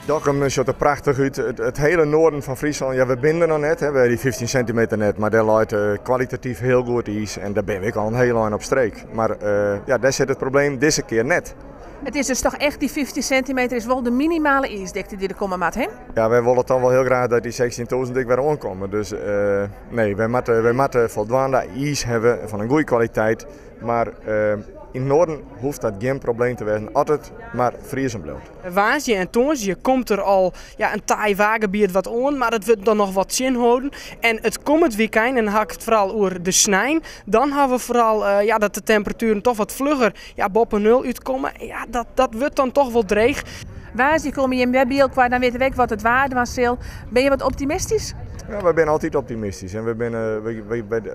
Dokkum ziet er prachtig uit. Het hele noorden van Friesland, ja, we binden nog net, hè, we hebben die 15 centimeter net, maar daar loopt kwalitatief heel goed ijs en daar ben ik al een hele lang op streek. Maar ja, daar zit het probleem deze keer net. Het is dus toch echt die 15 centimeter is wel de minimale ijsdikte die er komen moet, hè? Ja, wij willen dan wel heel graag dat die 16.000 dik weer aankomen. Dus nee, wij moeten voldoende ijs hebben van een goede kwaliteit. Maar in het noorden hoeft dat geen probleem te zijn. Altijd maar vriezen blijft. Woensdag en toonsdag komt er al een taai wagenbier wat aan, maar het wordt dan nog wat zin houden. En het komend weekend, en dan ga ik het vooral over de snijn, dan hebben we vooral dat de temperaturen toch wat vlugger boven nul uitkomen. Ja, dat wordt dan toch wel dreig. Woensdag kom je in webbeeld kwijt, dan weten we wat het waarde was. Ben je wat optimistisch? Ja, we zijn altijd optimistisch. En we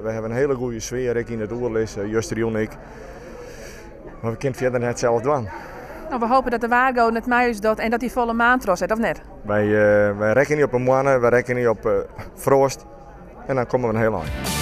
hebben een hele goede sfeer. Ik in het oerlis, Juster en ik. Maar we kunnen verder net hetzelfde doen. Nou, we hopen dat de waargo het muis doet en dat die volle maan trots heeft, of net? Wij rekenen niet op een mannen, wij rekenen niet op frost. En dan komen we een heel eind.